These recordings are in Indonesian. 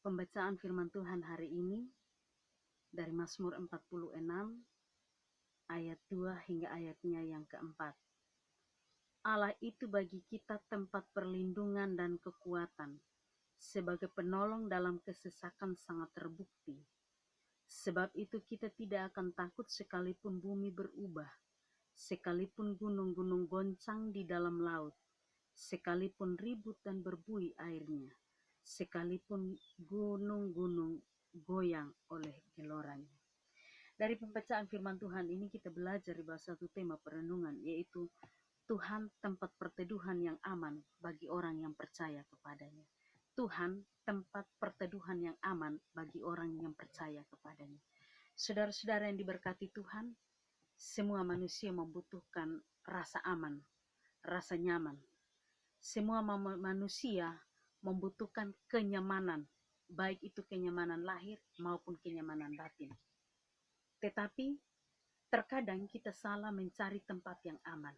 Pembacaan firman Tuhan hari ini dari Mazmur 46 ayat 2 hingga ayatnya yang keempat. Allah itu bagi kita tempat perlindungan dan kekuatan, sebagai penolong dalam kesesakan sangat terbukti. Sebab itu kita tidak akan takut sekalipun bumi berubah, sekalipun gunung-gunung goncang di dalam laut, sekalipun ribut dan berbuih airnya, sekalipun gunung-gunung goyang oleh geloranya. Dari pembacaan firman Tuhan ini kita belajar di bawah satu tema perenungan, yaitu Tuhan tempat perteduhan yang aman bagi orang yang percaya kepadanya. Tuhan tempat perteduhan yang aman bagi orang yang percaya kepadanya. Saudara-saudara yang diberkati Tuhan, semua manusia membutuhkan rasa aman, rasa nyaman. Semua manusia membutuhkan kenyamanan, baik itu kenyamanan lahir maupun kenyamanan batin. Tetapi terkadang kita salah mencari tempat yang aman.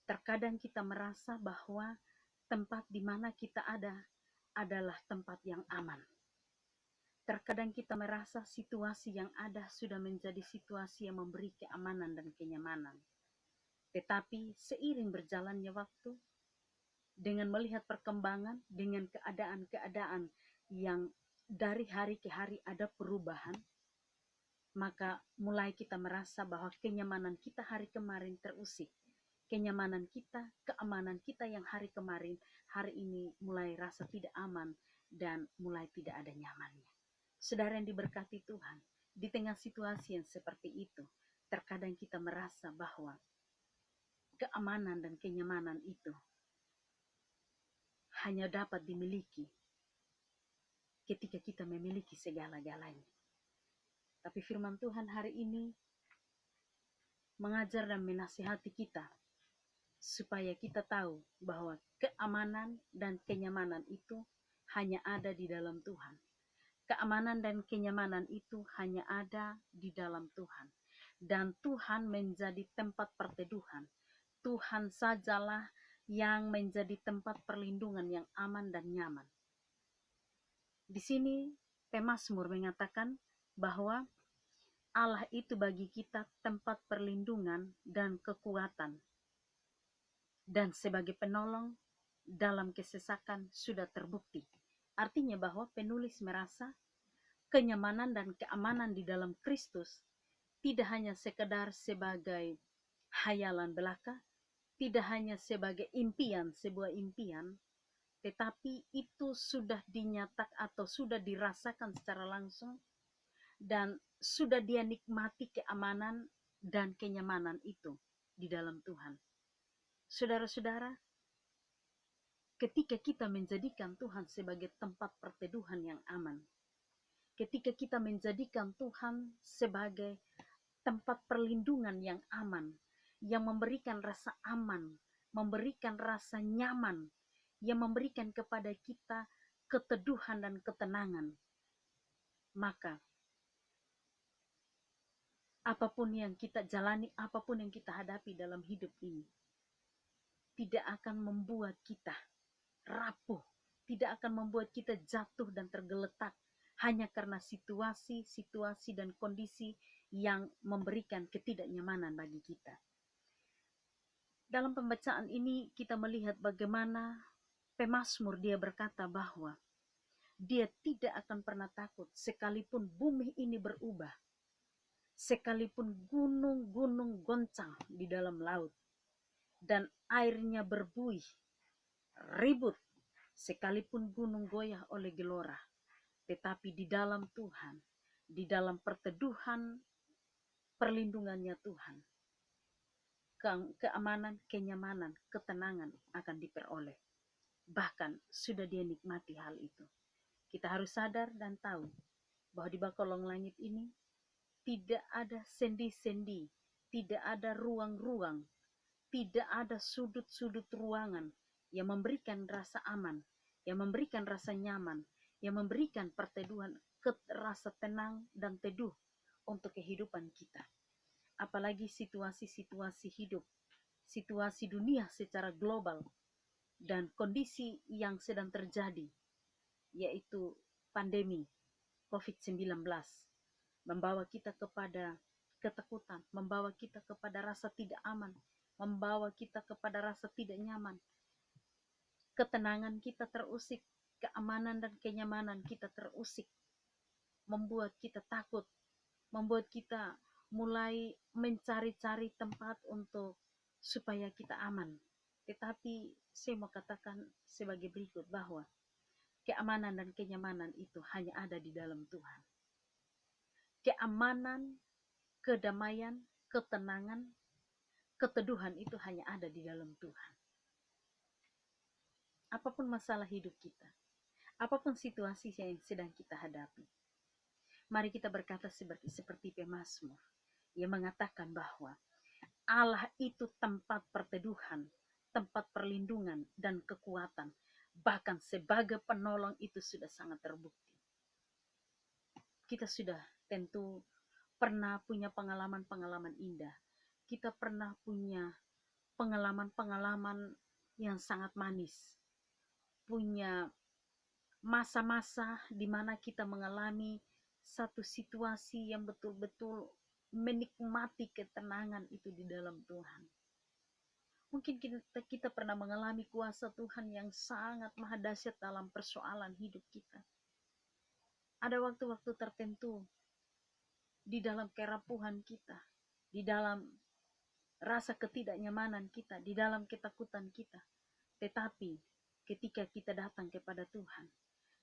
Terkadang kita merasa bahwa tempat di mana kita ada adalah tempat yang aman. Terkadang kita merasa situasi yang ada sudah menjadi situasi yang memberi keamanan dan kenyamanan. Tetapi seiring berjalannya waktu, dengan melihat perkembangan, dengan keadaan-keadaan yang dari hari ke hari ada perubahan, maka mulai kita merasa bahwa kenyamanan kita hari kemarin terusik. Kenyamanan kita, keamanan kita yang hari kemarin, hari ini mulai rasa tidak aman dan mulai tidak ada nyamannya. Saudara yang diberkati Tuhan, di tengah situasi yang seperti itu, terkadang kita merasa bahwa keamanan dan kenyamanan itu hanya dapat dimiliki ketika kita memiliki segala-galanya. Tapi firman Tuhan hari ini mengajar dan menasihati kita supaya kita tahu bahwa keamanan dan kenyamanan itu hanya ada di dalam Tuhan. Keamanan dan kenyamanan itu hanya ada di dalam Tuhan. Dan Tuhan menjadi tempat perteduhan. Tuhan sajalah yang menjadi tempat perlindungan yang aman dan nyaman. Di sini pemazmur mengatakan bahwa Allah itu bagi kita tempat perlindungan dan kekuatan, dan sebagai penolong dalam kesesakan sudah terbukti. Artinya bahwa penulis merasa kenyamanan dan keamanan di dalam Kristus tidak hanya sekedar sebagai hayalan belaka, tidak hanya sebagai impian, sebuah impian, tetapi itu sudah dinyatakan atau sudah dirasakan secara langsung dan sudah dia nikmati keamanan dan kenyamanan itu di dalam Tuhan. Saudara-saudara, ketika kita menjadikan Tuhan sebagai tempat perteduhan yang aman, ketika kita menjadikan Tuhan sebagai tempat perlindungan yang aman, yang memberikan rasa aman, memberikan rasa nyaman, yang memberikan kepada kita keteduhan dan ketenangan, maka apapun yang kita jalani, apapun yang kita hadapi dalam hidup ini, tidak akan membuat kita rapuh, tidak akan membuat kita jatuh dan tergeletak hanya karena situasi dan kondisi yang memberikan ketidaknyamanan bagi kita. Dalam pembacaan ini kita melihat bagaimana pemazmur dia berkata bahwa dia tidak akan pernah takut sekalipun bumi ini berubah, sekalipun gunung-gunung goncang di dalam laut dan airnya berbuih, ribut, sekalipun gunung goyah oleh gelora, tetapi di dalam Tuhan, di dalam perteduhan perlindungannya Tuhan, keamanan, kenyamanan, ketenangan akan diperoleh. Bahkan sudah dia nikmati hal itu. Kita harus sadar dan tahu bahwa di bawah kolong langit ini tidak ada sendi-sendi, tidak ada ruang-ruang, tidak ada sudut-sudut ruangan yang memberikan rasa aman, yang memberikan rasa nyaman, yang memberikan perteduhan, rasa tenang dan teduh untuk kehidupan kita. Apalagi situasi-situasi hidup, situasi dunia secara global, dan kondisi yang sedang terjadi, yaitu pandemi COVID-19, membawa kita kepada ketakutan, membawa kita kepada rasa tidak aman, membawa kita kepada rasa tidak nyaman. Ketenangan kita terusik, keamanan dan kenyamanan kita terusik, membuat kita takut, membuat kita mulai mencari-cari tempat untuk supaya kita aman. Tetapi saya mau katakan sebagai berikut bahwa keamanan dan kenyamanan itu hanya ada di dalam Tuhan. Keamanan, kedamaian, ketenangan, keteduhan itu hanya ada di dalam Tuhan. Apapun masalah hidup kita, apapun situasi yang sedang kita hadapi, mari kita berkata seperti pemazmur yang mengatakan bahwa Allah itu tempat perteduhan, tempat perlindungan dan kekuatan. Bahkan sebagai penolong itu sudah sangat terbukti. Kita sudah tentu pernah punya pengalaman-pengalaman indah. Kita pernah punya pengalaman-pengalaman yang sangat manis. Punya masa-masa di mana kita mengalami satu situasi yang betul-betul menikmati ketenangan itu di dalam Tuhan. Mungkin kita pernah mengalami kuasa Tuhan yang sangat maha dahsyat dalam persoalan hidup kita. Ada waktu-waktu tertentu di dalam kerapuhan kita, di dalam rasa ketidaknyamanan kita, di dalam ketakutan kita. Tetapi ketika kita datang kepada Tuhan,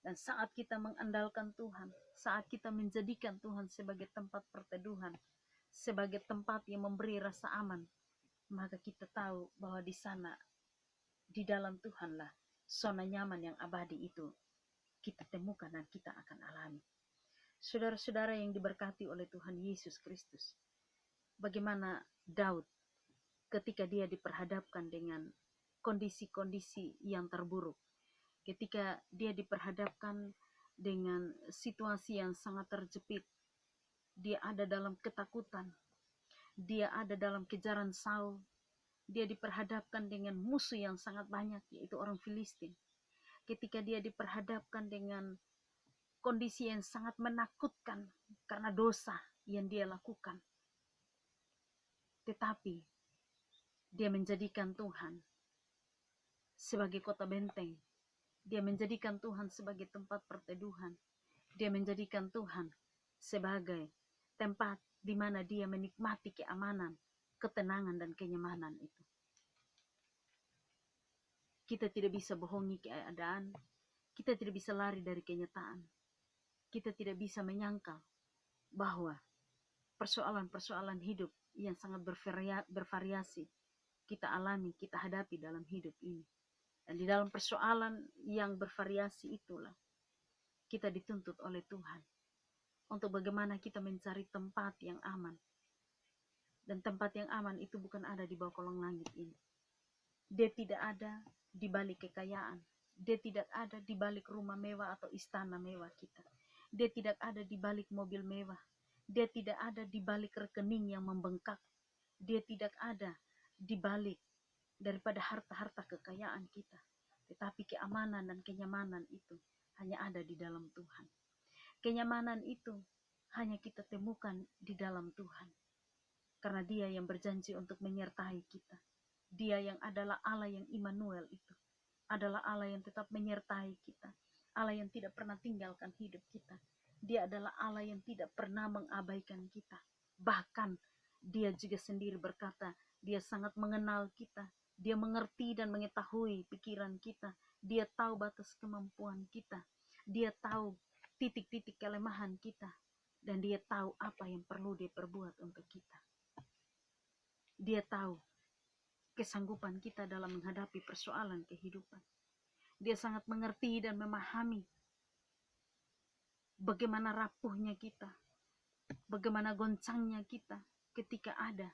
dan saat kita mengandalkan Tuhan, saat kita menjadikan Tuhan sebagai tempat perteduhan, sebagai tempat yang memberi rasa aman, maka kita tahu bahwa di sana, di dalam Tuhanlah, zona nyaman yang abadi itu kita temukan dan kita akan alami. Saudara-saudara yang diberkati oleh Tuhan Yesus Kristus, bagaimana Daud ketika dia diperhadapkan dengan kondisi-kondisi yang terburuk, ketika dia diperhadapkan dengan situasi yang sangat terjepit, dia ada dalam ketakutan, dia ada dalam kejaran Saul, dia diperhadapkan dengan musuh yang sangat banyak, yaitu orang Filistin. Ketika dia diperhadapkan dengan kondisi yang sangat menakutkan karena dosa yang dia lakukan, tetapi dia menjadikan Tuhan sebagai kota benteng, dia menjadikan Tuhan sebagai tempat perteduhan, dia menjadikan Tuhan sebagai tempat di mana dia menikmati keamanan, ketenangan dan kenyamanan itu. Kita tidak bisa bohongi keadaan, kita tidak bisa lari dari kenyataan, kita tidak bisa menyangkal bahwa persoalan-persoalan hidup yang sangat bervariasi kita alami, kita hadapi dalam hidup ini. Dan di dalam persoalan yang bervariasi itulah kita dituntut oleh Tuhan untuk bagaimana kita mencari tempat yang aman. Dan tempat yang aman itu bukan ada di bawah kolong langit ini. Dia tidak ada di balik kekayaan. Dia tidak ada di balik rumah mewah atau istana mewah kita. Dia tidak ada di balik mobil mewah. Dia tidak ada di balik rekening yang membengkak. Dia tidak ada di balik daripada harta-harta kekayaan kita. Tetapi keamanan dan kenyamanan itu hanya ada di dalam Tuhan. Kenyamanan itu hanya kita temukan di dalam Tuhan. Karena Dia yang berjanji untuk menyertai kita. Dia yang adalah Allah yang Immanuel itu. Adalah Allah yang tetap menyertai kita. Allah yang tidak pernah tinggalkan hidup kita. Dia adalah Allah yang tidak pernah mengabaikan kita. Bahkan Dia juga sendiri berkata, Dia sangat mengenal kita. Dia mengerti dan mengetahui pikiran kita. Dia tahu batas kemampuan kita. Dia tahu titik-titik kelemahan kita. Dan Dia tahu apa yang perlu Dia perbuat untuk kita. Dia tahu kesanggupan kita dalam menghadapi persoalan kehidupan. Dia sangat mengerti dan memahami bagaimana rapuhnya kita, bagaimana goncangnya kita ketika ada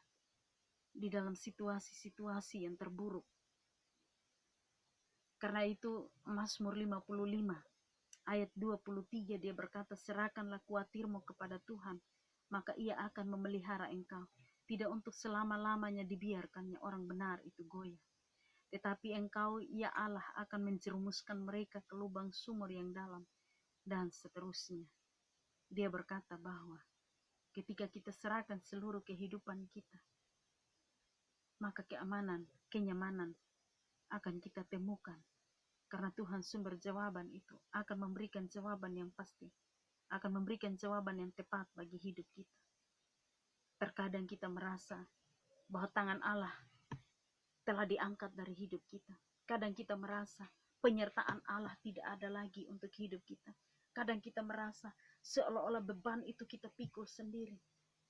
di dalam situasi-situasi yang terburuk. Karena itu Mazmur 55 ayat 23 dia berkata, serahkanlah kuatirmu kepada Tuhan, maka Ia akan memelihara engkau. Tidak untuk selama-lamanya dibiarkannya orang benar itu goyah. Tetapi engkau, ya Allah, akan menjerumuskan mereka ke lubang sumur yang dalam. dan seterusnya. Dia berkata bahwa ketika kita serahkan seluruh kehidupan kita, maka keamanan, kenyamanan akan kita temukan. Karena Tuhan sumber jawaban itu akan memberikan jawaban yang pasti, akan memberikan jawaban yang tepat bagi hidup kita. Terkadang kita merasa bahwa tangan Allah telah diangkat dari hidup kita. Kadang kita merasa penyertaan Allah tidak ada lagi untuk hidup kita. Kadang kita merasa seolah-olah beban itu kita pikul sendiri.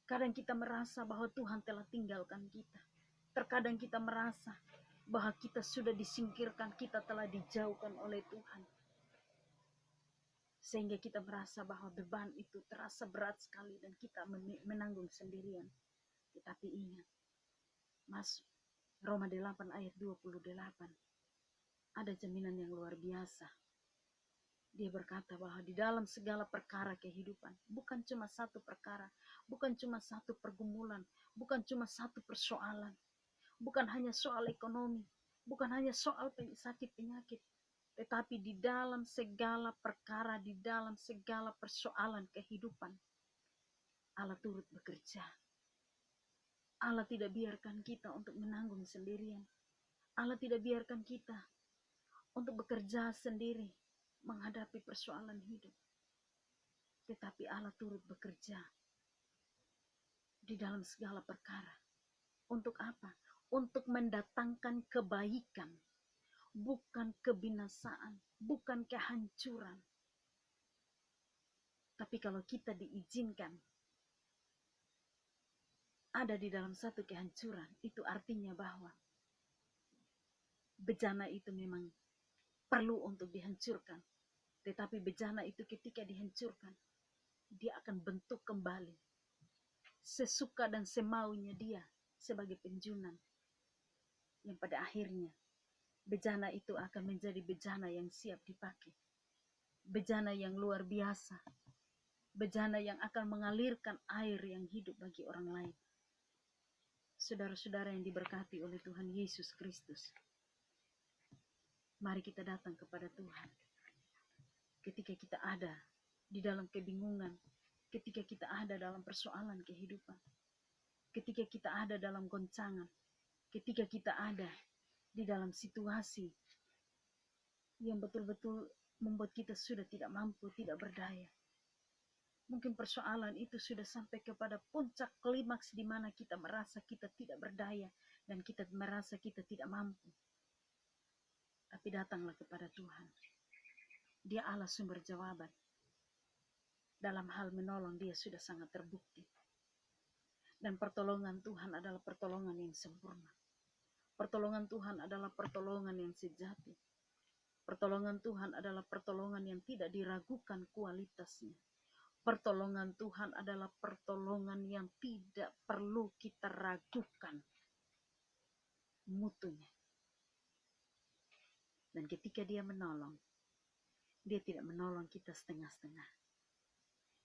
Kadang kita merasa bahwa Tuhan telah tinggalkan kita. Terkadang kita merasa bahwa kita sudah disingkirkan, kita telah dijauhkan oleh Tuhan. Sehingga kita merasa bahwa beban itu terasa berat sekali dan kita menanggung sendirian. Tetapi ingat, Mas, Roma 8 ayat 28, ada jaminan yang luar biasa. Dia berkata bahwa di dalam segala perkara kehidupan, bukan cuma satu perkara, bukan cuma satu pergumulan, bukan cuma satu persoalan, bukan hanya soal ekonomi, bukan hanya soal sakit penyakit, tetapi di dalam segala perkara, di dalam segala persoalan kehidupan, Allah turut bekerja. Allah tidak biarkan kita untuk menanggung sendirian. Allah tidak biarkan kita untuk bekerja sendiri menghadapi persoalan hidup. Tetapi Allah turut bekerja di dalam segala perkara. Untuk apa? Untuk mendatangkan kebaikan, bukan kebinasaan, bukan kehancuran. Tapi kalau kita diizinkan ada di dalam satu kehancuran, itu artinya bahwa bejana itu memang perlu untuk dihancurkan. Tetapi bejana itu ketika dihancurkan, dia akan bentuk kembali sesuka dan semaunya dia sebagai penjunan. Yang pada akhirnya bejana itu akan menjadi bejana yang siap dipakai. Bejana yang luar biasa. Bejana yang akan mengalirkan air yang hidup bagi orang lain. Saudara-saudara yang diberkati oleh Tuhan Yesus Kristus, mari kita datang kepada Tuhan. Ketika kita ada di dalam kebingungan, ketika kita ada dalam persoalan kehidupan, ketika kita ada dalam goncangan, ketika kita ada di dalam situasi yang betul-betul membuat kita sudah tidak mampu, tidak berdaya. Mungkin persoalan itu sudah sampai kepada puncak klimaks di mana kita merasa kita tidak berdaya dan kita merasa kita tidak mampu. Tapi datanglah kepada Tuhan. Dia Allah sumber jawaban. Dalam hal menolong dia sudah sangat terbukti. Dan pertolongan Tuhan adalah pertolongan yang sempurna. Pertolongan Tuhan adalah pertolongan yang sejati. Pertolongan Tuhan adalah pertolongan yang tidak diragukan kualitasnya. Pertolongan Tuhan adalah pertolongan yang tidak perlu kita ragukan mutunya. Dan ketika dia menolong, dia tidak menolong kita setengah-setengah.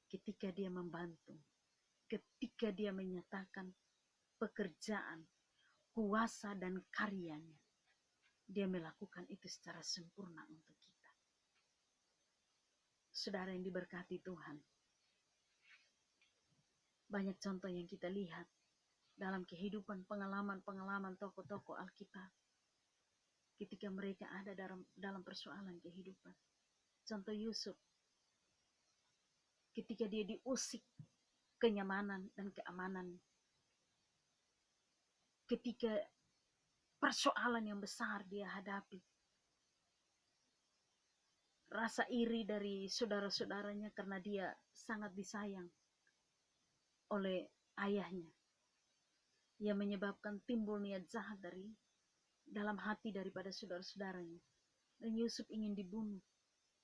Ketika dia membantu, ketika dia menyatakan pekerjaan, kuasa dan karyanya, dia melakukan itu secara sempurna untuk kita. Saudara yang diberkati Tuhan, banyak contoh yang kita lihat dalam kehidupan pengalaman-pengalaman tokoh-tokoh Alkitab ketika mereka ada dalam persoalan kehidupan. Contoh Yusuf, ketika dia diusik kenyamanan dan keamanan, ketika persoalan yang besar dia hadapi, rasa iri dari saudara-saudaranya karena dia sangat disayang oleh ayahnya, yang menyebabkan timbul niat jahat dari dalam hati daripada saudara-saudaranya. Dan Yusuf ingin dibunuh.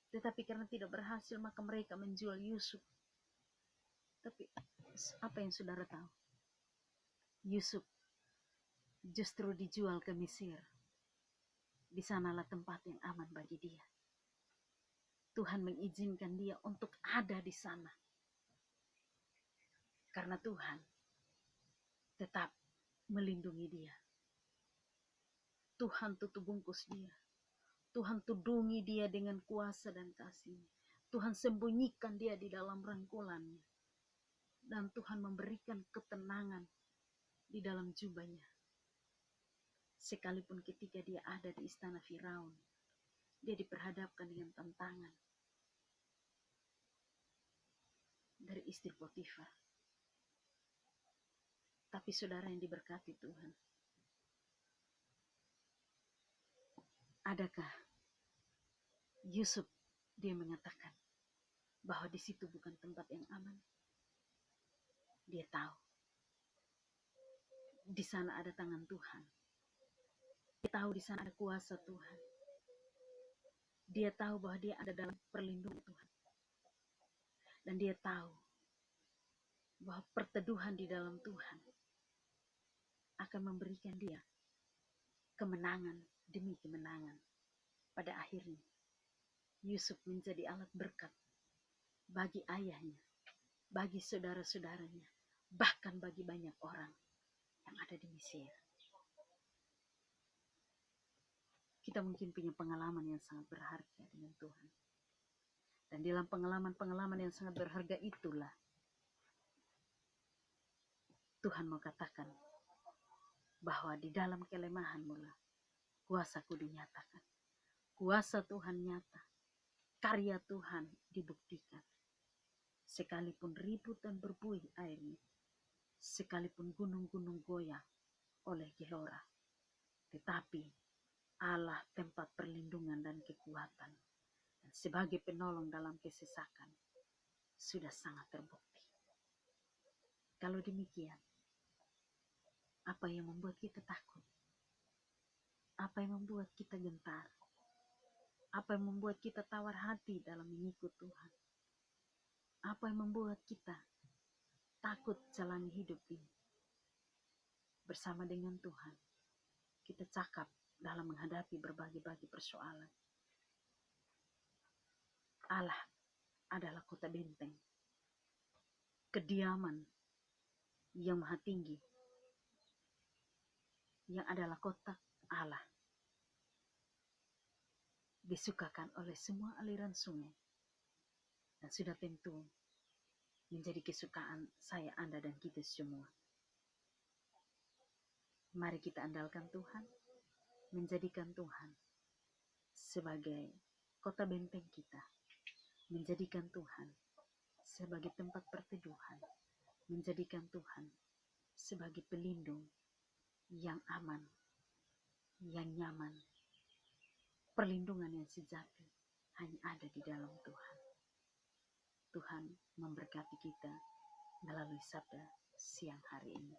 Tetapi karena tidak berhasil, maka mereka menjual Yusuf. Tapi apa yang saudara tahu? Yusuf justru dijual ke Mesir. Di sanalah tempat yang aman bagi dia. Tuhan mengizinkan dia untuk ada di sana. Karena Tuhan tetap melindungi dia. Tuhan tutup bungkus dia. Tuhan tudungi dia dengan kuasa dan kasih. Tuhan sembunyikan dia di dalam rangkulannya. Dan Tuhan memberikan ketenangan di dalam jubahnya. Sekalipun ketika dia ada di istana Firaun, dia diperhadapkan dengan tantangan dari istri Potifar. Tapi saudara yang diberkati Tuhan, adakah Yusuf dia mengatakan bahwa di situ bukan tempat yang aman? Dia tahu di sana ada tangan Tuhan. Dia tahu di sana ada kuasa Tuhan. Dia tahu bahwa dia ada dalam perlindungan Tuhan. Dan dia tahu bahwa perteduhan di dalam Tuhan akan memberikan dia kemenangan demi kemenangan. Pada akhirnya, Yusuf menjadi alat berkat bagi ayahnya, bagi saudara-saudaranya, bahkan bagi banyak orang yang ada di Mesir. Kita mungkin punya pengalaman yang sangat berharga dengan Tuhan. Dan dalam pengalaman-pengalaman yang sangat berharga itulah Tuhan mau katakan bahwa di dalam kelemahanmu lah kuasaku dinyatakan. Kuasa Tuhan nyata, karya Tuhan dibuktikan. Sekalipun ribut dan berbuih airnya, sekalipun gunung-gunung goyang oleh gelora, tetapi Allah tempat perlindungan dan kekuatan, dan sebagai penolong dalam kesesakan, sudah sangat terbukti. Kalau demikian, apa yang membuat kita takut? Apa yang membuat kita gentar? Apa yang membuat kita tawar hati dalam mengikut Tuhan? Apa yang membuat kita takut jalani hidup ini? Bersama dengan Tuhan, kita cakap dalam menghadapi berbagai-bagai persoalan. Allah adalah kota benteng, kediaman yang maha tinggi, yang adalah kota Allah, disukakan oleh semua aliran sungai, dan sudah tentu menjadi kesukaan saya, Anda, dan kita semua. Mari kita andalkan Tuhan, menjadikan Tuhan sebagai kota benteng kita, menjadikan Tuhan sebagai tempat perteduhan, menjadikan Tuhan sebagai pelindung yang aman, yang nyaman. Perlindungan yang sejati hanya ada di dalam Tuhan. Tuhan memberkati kita melalui sabda siang hari ini.